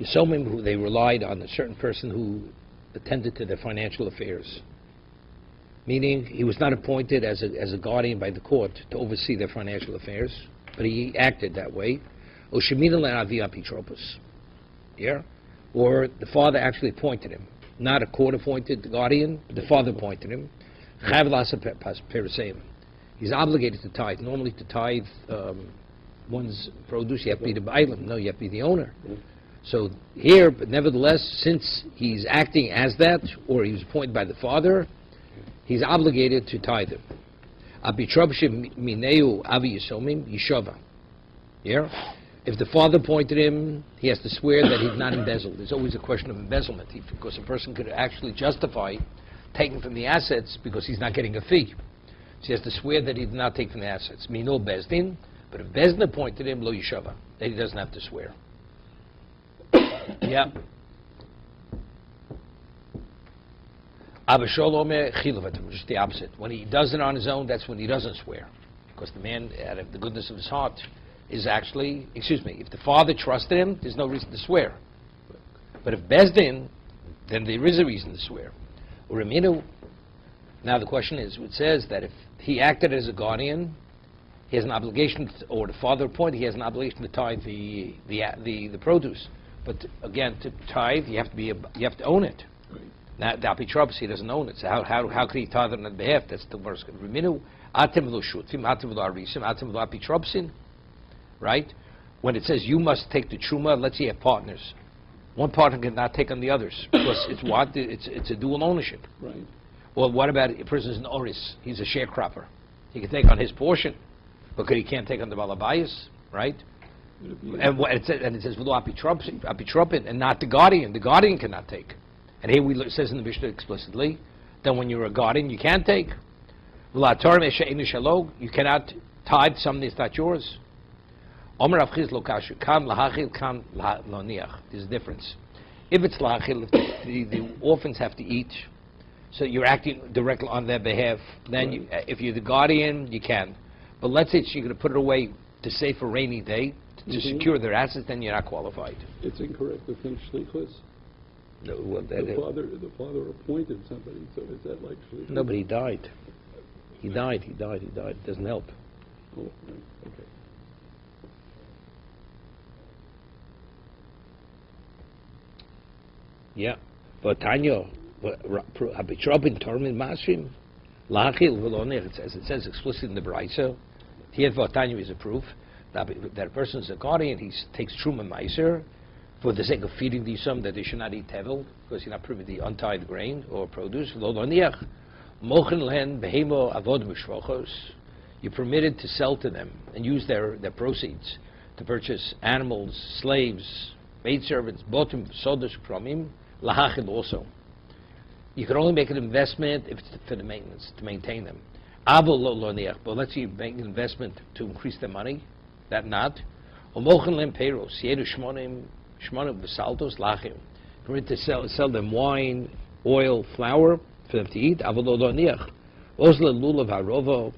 Yisomim, who they relied on a certain person who attended to their financial affairs. Meaning, he was not appointed as a guardian by the court to oversee their financial affairs, but he acted that way. Yeah? Or the father actually appointed him. Not a court-appointed guardian, but the father appointed him. He's obligated to tithe. Normally to tithe one's produce, you have to be the bailam. No, you have to be the owner. So here, but nevertheless, since he's acting as that, or he was appointed by the father, he's obligated to tithe him. Yeah? If the father appointed him, he has to swear that he's not embezzled. There's always a question of embezzlement, because a person could actually justify taking from the assets because he's not getting a fee. So he has to swear that he did not take from the assets. Mino Bezdin, but if Bezdin appointed him, lo yishava, then he doesn't have to swear. Yeah. Just the opposite. When he does it on his own, that's when he doesn't swear. Because the man, out of the goodness of his heart, is actually, if the father trusted him, there's no reason to swear. But if Bezdin, then there is a reason to swear. Uraminu. Now the question is, it says that if he acted as a guardian, he has an obligation, or the father appointed, he has an obligation to tithe the produce. But again, to tithe, you have to own it. Now, the Apitrobus, he doesn't own it. So how could he tithe on behalf? That's the verse. Reminu atem v'lo shutim, atem v'lo arisim, atem v'lo apitrobsin. Right? When it says you must take the truma, let's say you have partners. One partner cannot take on the others because it's a dual ownership. Right. Well, what about a person's an oris? He's a sharecropper. He can take on his portion, but he can't take on the balabayas, right? And it says v'lo apitropin, and not the guardian. The guardian cannot take. And here it says in the Mishnah explicitly that when you're a guardian, you can't take. You cannot tithe something that's not yours. There's a difference. If it's lachil, the orphans have to eat, so you're acting directly on their behalf, then if you're the guardian, you can. But let's say you're going to put it away to save for a rainy day, to secure their assets, then you're not qualified. It's incorrect to think shlichus. No, well, the father appointed somebody, so is that like shlichus? No, but he died. He died. It doesn't help. Oh, right. Okay. Yeah, but Tanya, Abitrobin Tormin Masrim, Lachil Velonir, it says explicitly in the Braisa, here Tanya is a proof that a person is a guardian, he takes Truma Meiser for the sake of feeding these some that they should not eat tevel, because you're not privy to untied grain or produce. Veloniach, Mochen Len Behemo Avod Mishvochos, you're permitted to sell to them and use their proceeds to purchase animals, slaves, maidservants, botim, sodas, promim, lahachil also. You can only make an investment if it's for the maintenance, to maintain them. But let's say you make an investment to increase their money, that not. Omochen lem peiros, yedu shmonim v'saltos lachim. Permitted to sell them wine, oil, flour for them to eat. Avolo lo niach. Osle lulav harovo.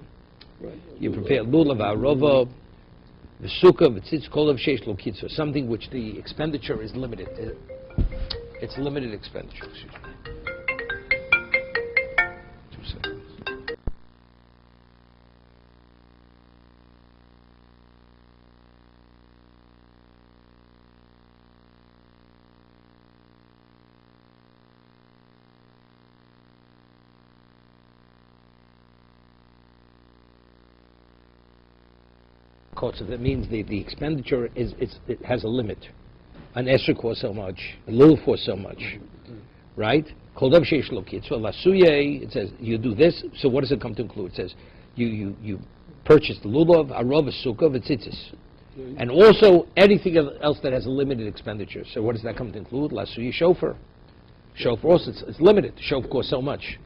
You prepare lulav harovo. V'suka v'tzitz kolav sheish lo kitzo. Something which the expenditure is limited. It's limited expenditure. Excuse me. 2 seconds. So that means the expenditure it has a limit. An esrog costs so much, a lulav costs so much, right? It says you do this. So what does it come to include? It says you purchase the lulav, arov, sukkah, v'tzitzis, and also anything else that has a limited expenditure. So what does that come to include? Lasuya shofar. Shofar also it's limited. Shofar costs so much.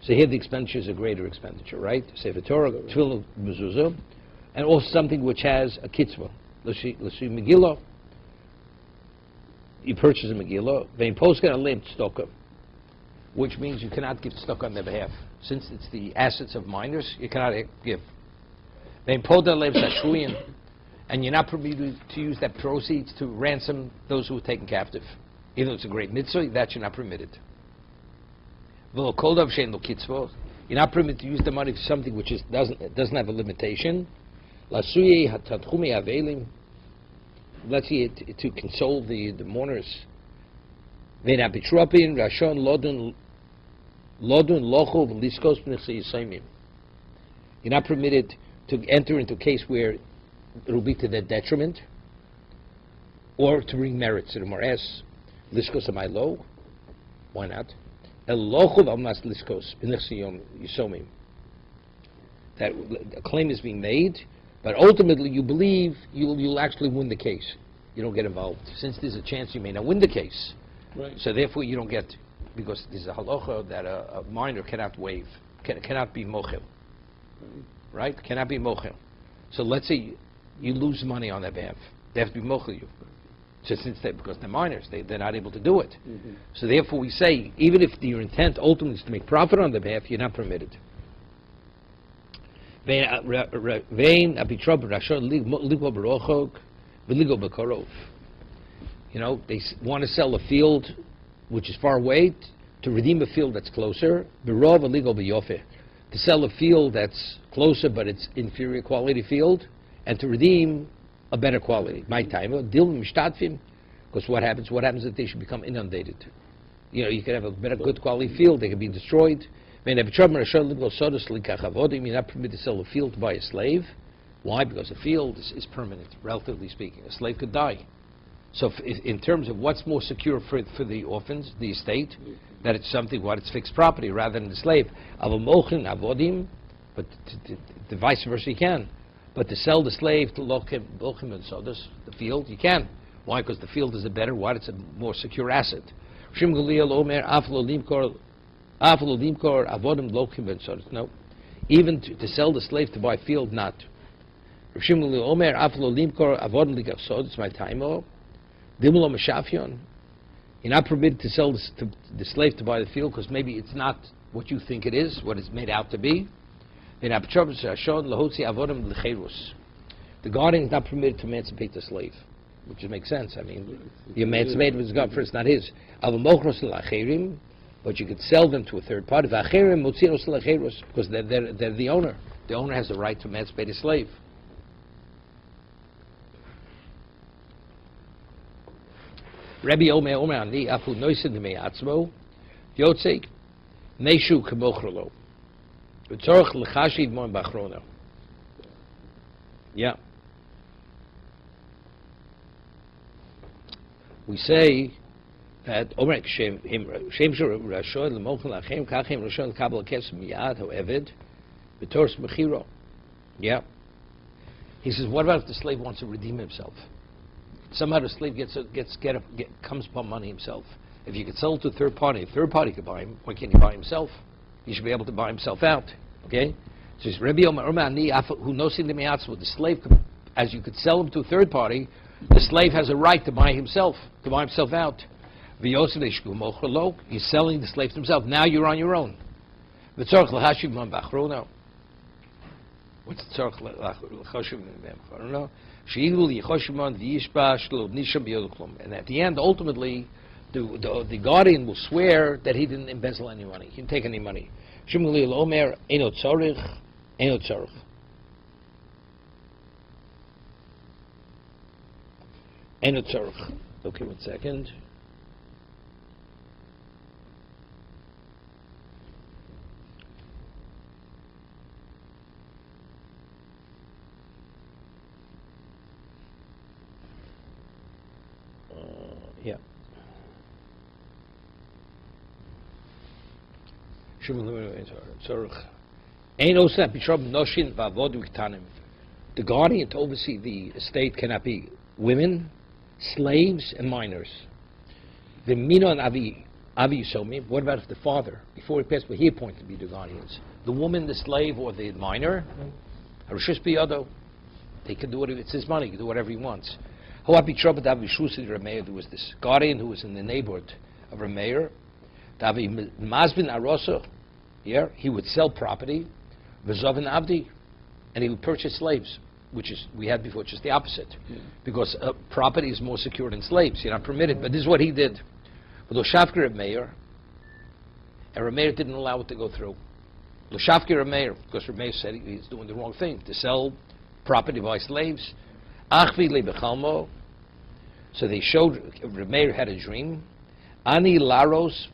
So here the expenditure is a greater expenditure, right? Sefer Torah, Tefillah, Mezuzah, and also something which has a kitzvah. L'shi Megillah, you purchase a Megillah, vein posken alim tzedakah, which means you cannot give tzedakah on their behalf. Since it's the assets of minors, you cannot give. Vein poda alim sashuyin, and you're not permitted to use that proceeds to ransom those who were taken captive. Even though it's a great mitzvah, that you're not permitted. You're not permitted to use the money for something which doesn't have a limitation. Let's say to console the mourners. You're not permitted to enter into a case where it will be to their detriment, or to bring merits to the moras. Liskos am I low? Why not? That a claim is being made, but ultimately you believe you'll actually win the case. You don't get involved. Since there's a chance you may not win the case, Right. so therefore you don't get, because there's a halacha that a minor cannot waive, cannot be mochel. Right? Cannot be mochel. So let's say you lose money on their behalf. They have to be mochel you. So because they're minors, they're not able to do it. Mm-hmm. So therefore we say, even if your intent ultimately is to make profit on their behalf, you're not permitted. You know, they want to sell a field which is far away to redeem a field that's closer. To sell a field that's closer but it's inferior quality field, and to redeem a better quality. My time, because what happens is that they should become inundated. You know, you can have a better, good quality field, they can be destroyed. You're not permitted to sell a field to buy a slave. Why? Because a field is permanent, relatively speaking. A slave could die. So in terms of what's more secure for the orphans, the estate, that it's something, it's fixed property rather than the slave. But the vice versa you can. But to sell the slave to lochim and sodas, the field, you can. Why? Because the field is a better, it's a more secure asset. No. Even to sell the slave to buy field, not. It's my time. You're not permitted to sell the slave to buy the field because maybe it's not what you think it is, what it's made out to be. The guardian is not permitted to emancipate the slave, which makes sense. I mean, you emancipate with God first, not his. But you could sell them to a third party because they're the owner. The owner has the right to emancipate a slave. Rabbi Omer Ani Afu Noisid Me'atzmo Yotzei Neshu Kemochro V'tzorach L'chashiv Mon Bachrono. Yeah. We say that Omer Shem Shur Rashoy L'mochel Lachem Kachem Rashoy L'kabel Kes Miyad Ho'eved V'tors Mechiro. Yeah. He says, what about if the slave wants to redeem himself? Somehow the slave comes upon money himself. If you could sell it to a third party could buy him. Why can't he buy himself? He should be able to buy himself out. Okay? So it's Rabbi Omer Ani who knows in the miyatzah, the slave, as you could sell him to a third party, the slave has a right to buy himself out. He's selling the slave to himself. Now you're on your own. What's the tzorch l'chashiv? I don't know. And at the end, ultimately, the guardian will swear that he didn't embezzle any money. He didn't take any money. Okay, 1 second. Yeah. The guardian to oversee the estate cannot be women, slaves, and minors. The minon avi somi. What about if the father, before he passed away, he appointed to be the guardians? The woman, the slave, or the minor, they can do whatever. It's his money. He can do whatever he wants. There was this guardian who was in the neighborhood of a mayor. He would sell property, and he would purchase slaves. which is we had before, just the opposite, because property is more secure than slaves. You're not permitted. But this is what he did. L'shavki Reb Meir, and Reb Meir didn't allow it to go through. L'shavki Reb Meir, because Reb Meir said he's doing the wrong thing to sell property by slaves. Achvi lebechalmo. So they showed Reb Meir had a dream. Ani laros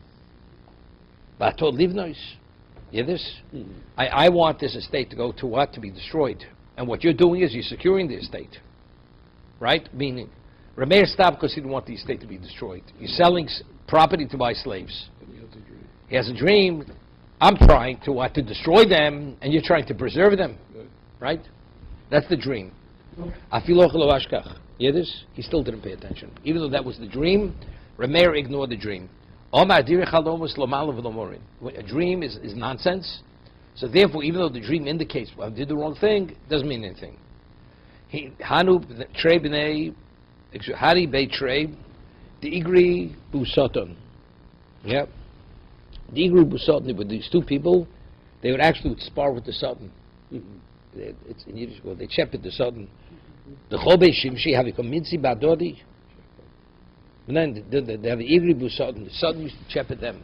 batod livnois. You hear this? I want this estate to go to what? To be destroyed. And what you're doing is you're securing the estate. Right? Meaning, Reb Meir stopped because he didn't want the estate to be destroyed. You're selling property to buy slaves. He has a dream. I'm trying to what? To destroy them, and you're trying to preserve them. Right? That's the dream. Afiloch lo ashkach. You hear this? He still didn't pay attention. Even though that was the dream, Reb Meir ignored the dream. A dream is nonsense. So therefore, even though the dream indicates I did the wrong thing, it doesn't mean anything. Hari Beit Trey, the Igri Busoton. Yeah. The Igri Busoton, with these two people, they would actually spar with the Sultan. It's in Yiddish, well, they shepherd the Sultan. The Chobe Shimshi have a community badodi. And then they have the Igri Busoton. The Sultan used to shepherd them.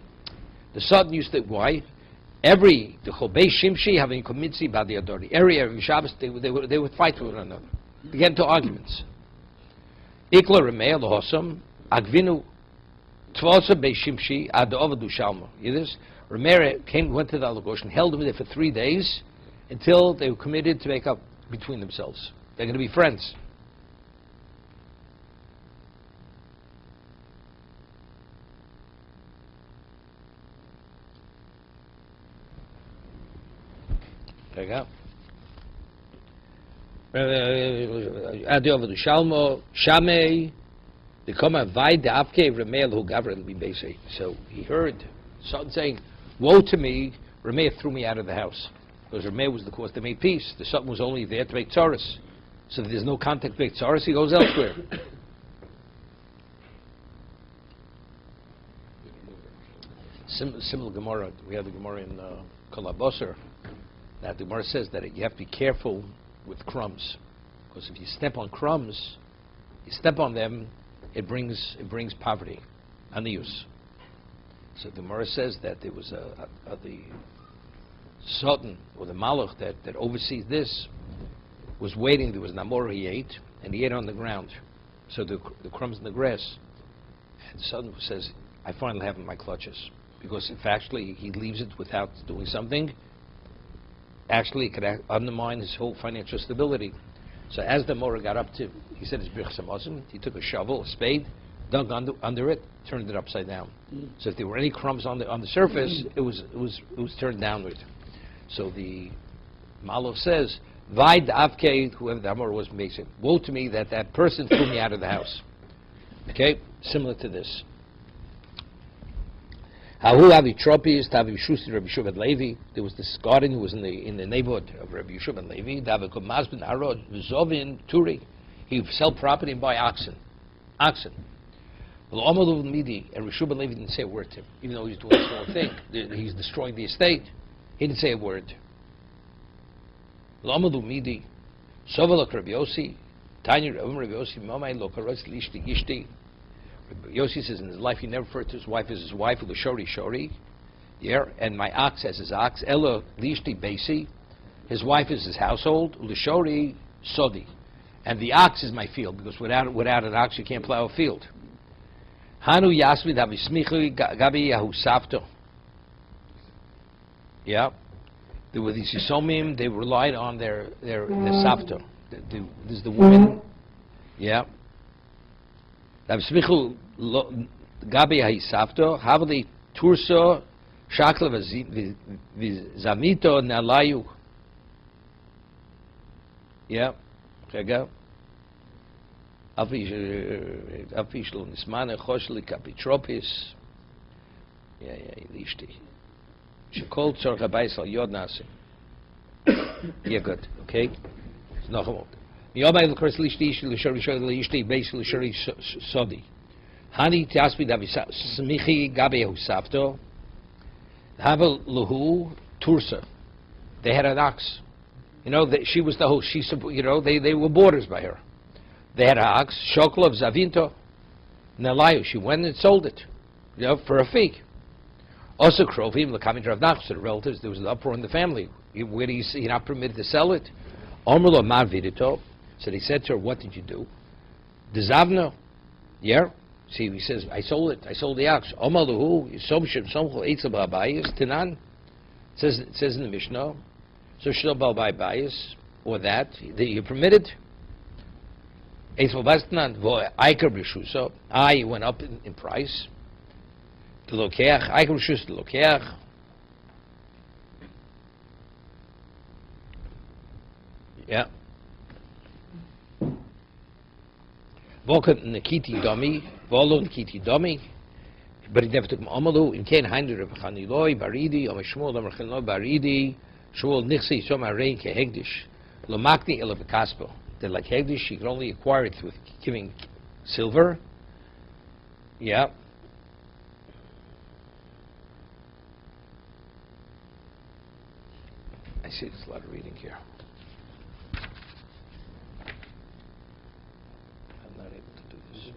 The Sultan used to, why? The Chobe Shimshi have a community badodi. Every Shabbos, they would fight with one another. They get into arguments. Ikla Remei Lohosam, Agvinu, Tvosa Bei Shimshi, Ad Ovadu Shalma. You hear this? Remei went to the Alagosh and held them there for 3 days until they were committed to make up between themselves. They're going to be friends. There you go. Adi Ovadu Shalmo, Shamei, they come and vide the Afke Remei who Gavra be basic. So he heard Sultan saying, "Woe to me! Remei threw me out of the house." Because Remei was the cause they made peace. The Sultan was only there to make tzaras. So if there's no contact to make tzaras, he goes elsewhere. Similar Gemara, we have the Gemara in Kolabosser, that the Gemara says that you have to be careful with crumbs. Because if you step on crumbs, you step on them, it brings poverty, anius. So the Gemara says that there was the Sultan or the Malach that oversees this was waiting. There was an Amor he ate, and he ate on the ground. So the crumbs in the grass. And the Sultan says, I finally have it in my clutches. Because if actually he leaves it without doing something, actually it could undermine his whole financial stability. So as the Amor got up to, he said his Birch Samazim, he took a shovel, a spade, dug under it, turned it upside down. So if there were any crumbs on the surface, it was turned downward. So the Malach says, Vaid Avke, whoever the Amor was, makes it. Woe to me that person threw me out of the house. Okay? Similar to this. Hahu Avi Tropis, Tavi Shusti Rabbi Yeshua ben Levi. There was this garden who was in the neighborhood of Rabbi Yeshua ben Levi. David Mazbin Arod, Vizovin Turi. He would sell property and buy oxen. Well, Amalul Midi, and Rabbi Yeshua ben Levi didn't say a word to him, even though he's doing the wrong thing. He's destroying the estate. He didn't say a word. L'amadu midi, sovalak Rabbi Yossi, Tanya Rabbi Yossi, Mamai lokaros lishti gishti. Rabbi Yossi says in his life he never referred to his wife as his wife, l'shori shori. Yeah, and my ox as his ox, Ella lishti basi. His wife is his household, l'shori sodi. And the ox is my field, because without an ox you can't plow a field. Hanu yasmid havismichu gabi yahu savto. Yeah, there were these Yisomim. They relied on their savta. This is the woman. Yeah. Gabi hahi savto. Havali turso shakla v'zamito nalayu. Yeah. Chega. Afish lo nismane choshli kapitropis. Yeah, lishti. Shekol tzorcha baisal yod nasi. Yeah, good. Okay. No more. Miyomai l'kors lishti ishi l'shori shori l'ishti beis l'shori sodi. Hani tiaspi davi smichi gabe husafto. Havel luhu tursa. They had an ox. She was the host. They were boarders by her. They had an ox, Shoklov Zavinto, Nelayu. She went and sold it, for a fee. Also, Krovim, the coming to Rav Nachman, the relatives, there was an uproar in the family. Where do you see you're not permitted to sell it? Omrlo Mar Vidito. So they said to her, what did you do? Dezavno. Yeah. See, he says, I sold it. I sold the ox. Omaluhu, Somshim, Somchel, Eitzel Balbayis, Tinan. It says in the Mishnah. So Shil Balbayis, or that you're permitted. Eitzel Bastanan, Vo Iker B'Shuso. I went up in price. The Lokeach, Iker B'Shus, the Lokeach. Yeah. Volkan Nikiti Domi, Volo Nikiti Domi, but he never took him Amalu, in Ken Hinder of Haniloi, Baridi, Omishmul, Omachinlo, Baridi, Shul Nixi, Soma Rein, Kehegdish, Lomakni Elevakaspo. They're like Hegdish, you can only acquire it with giving silver. Yeah. I see there's a lot of reading here. I'm not able to do this.